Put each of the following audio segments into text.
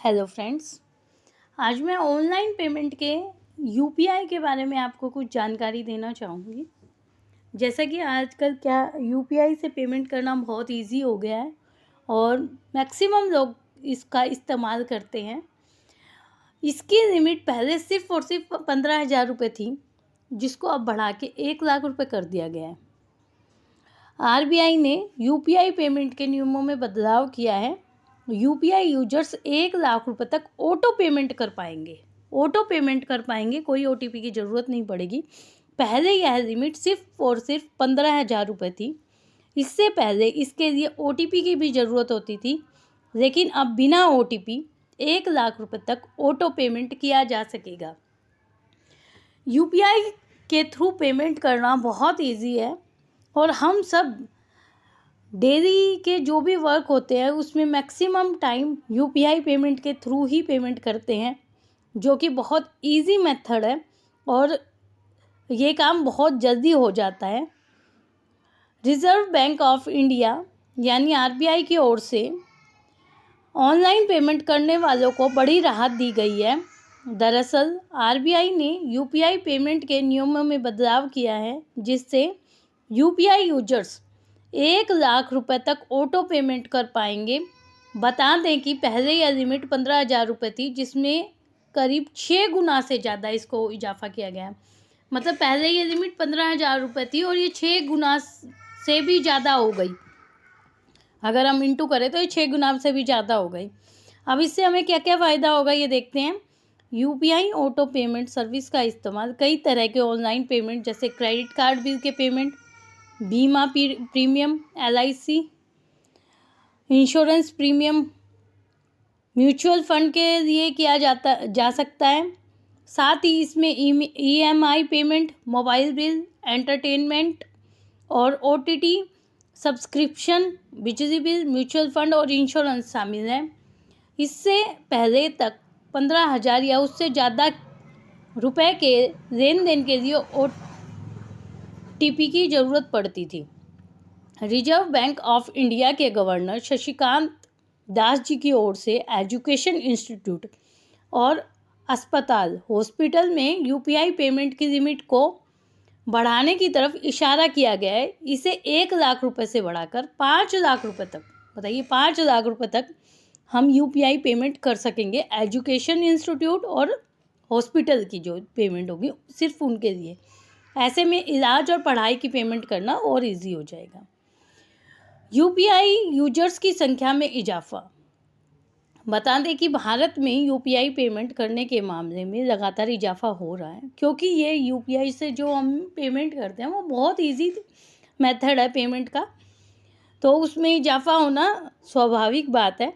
Hello friends, आज मैं online payment के यूपीआई के बारे में आपको कुछ जानकारी देना चाहूँगी। जैसा कि आजकल यूपीआई से पेमेंट करना बहुत इजी हो गया है और मैक्सिमम लोग इसका इस्तेमाल करते हैं। इसकी लिमिट पहले सिर्फ़ और सिर्फ 15,000 रुपये थी, जिसको अब बढ़ा के 1,00,000 रुपये कर दिया गया है। आरबीआई ने यूपीआई पेमेंट के नियमों में बदलाव किया है। यूपीआई यूजर्स 1,00,000 रुपये तक ऑटो पेमेंट कर पाएंगे, कोई ओटीपी की ज़रूरत नहीं पड़ेगी। पहले यह लिमिट सिर्फ और सिर्फ 15,000 रुपये थी। इससे पहले इसके लिए ओटीपी की भी ज़रूरत होती थी, लेकिन अब बिना ओटीपी 1,00,000 रुपये तक ऑटो पेमेंट किया जा सकेगा। यूपीआई के थ्रू पेमेंट करना बहुत ईजी है और हम सब डेली के जो भी वर्क होते हैं उसमें मैक्सिमम टाइम यूपीआई पेमेंट के थ्रू ही पेमेंट करते हैं, जो कि बहुत इजी मेथड है और ये काम बहुत जल्दी हो जाता है। रिज़र्व बैंक ऑफ इंडिया यानी आरबीआई की ओर से ऑनलाइन पेमेंट करने वालों को बड़ी राहत दी गई है। दरअसल आरबीआई ने यूपीआई पेमेंट के नियमों में बदलाव किया है, जिससे यूपीआई यूजर्स 1,00,000 रुपये तक ऑटो पेमेंट कर पाएंगे। बता दें कि पहले यह लिमिट 15,000 रुपये थी, जिसमें करीब 6 गुना से ज़्यादा इसको इजाफा किया गया है। मतलब पहले ये लिमिट 15,000 रुपये थी और ये 6 गुना से भी ज़्यादा हो गई। अगर हम इंटू करें तो ये 6 गुना से भी ज़्यादा हो गई। अब इससे हमें क्या क्या फ़ायदा होगा ये देखते हैं। यूपीआई ऑटो पेमेंट सर्विस का इस्तेमाल कई तरह के ऑनलाइन पेमेंट जैसे क्रेडिट कार्ड बिल के पेमेंट, बीमा premium, LIC insurance premium, mutual fund के लिए किया जा सकता है। साथ ही इसमें EMI payment, mobile bill, entertainment और ओटीटी सब्सक्रिप्शन, बिजली बिल, म्यूचुअल फंड और इंश्योरेंस शामिल है। इससे पहले तक 15,000 या उससे ज़्यादा रुपए के लेन देन के लिए ओटीपी की ज़रूरत पड़ती थी। रिजर्व बैंक ऑफ इंडिया के गवर्नर शशिकांत दास जी की ओर से एजुकेशन इंस्टीट्यूट और हॉस्पिटल में यूपीआई पेमेंट की लिमिट को बढ़ाने की तरफ इशारा किया गया है। इसे 1,00,000 रुपये से बढ़ाकर 5,00,000 रुपये तक, बताइए 5,00,000 रुपये तक हम यूपीआई पेमेंट कर सकेंगे। एजुकेशन इंस्टीट्यूट और हॉस्पिटल की जो पेमेंट होगी सिर्फ उनके लिए। ऐसे में इलाज और पढ़ाई की पेमेंट करना और इजी हो जाएगा। यूपीआई यूजर्स की संख्या में इजाफा। बता दें कि भारत में यूपीआई पेमेंट करने के मामले में लगातार इजाफा हो रहा है, क्योंकि ये यूपीआई से जो हम पेमेंट करते हैं वो बहुत इजी मेथड है पेमेंट का, तो उसमें इजाफा होना स्वाभाविक बात है।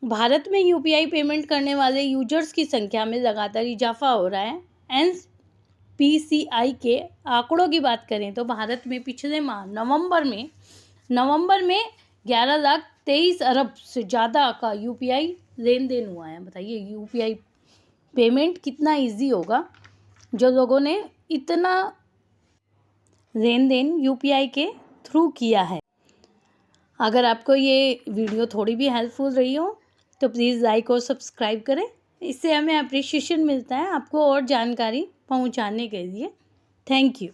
भारत में यूपीआई पेमेंट करने वाले यूजर्स की संख्या में लगातार इजाफा हो रहा है। एनपीसीआई के आंकड़ों की बात करें तो भारत में पिछले माह नवंबर में 11,23 अरब से ज़्यादा का यूपीआई लेन देन हुआ है। बताइए यूपीआई पेमेंट कितना इजी होगा, जो लोगों ने इतना लेन देन यूपीआई के थ्रू किया है। अगर आपको ये वीडियो थोड़ी भी हेल्पफुल रही हो तो प्लीज़ लाइक और सब्सक्राइब करें। इससे हमें अप्रिशिएशन मिलता है आपको और जानकारी पहुंचाने के लिए। Thank you.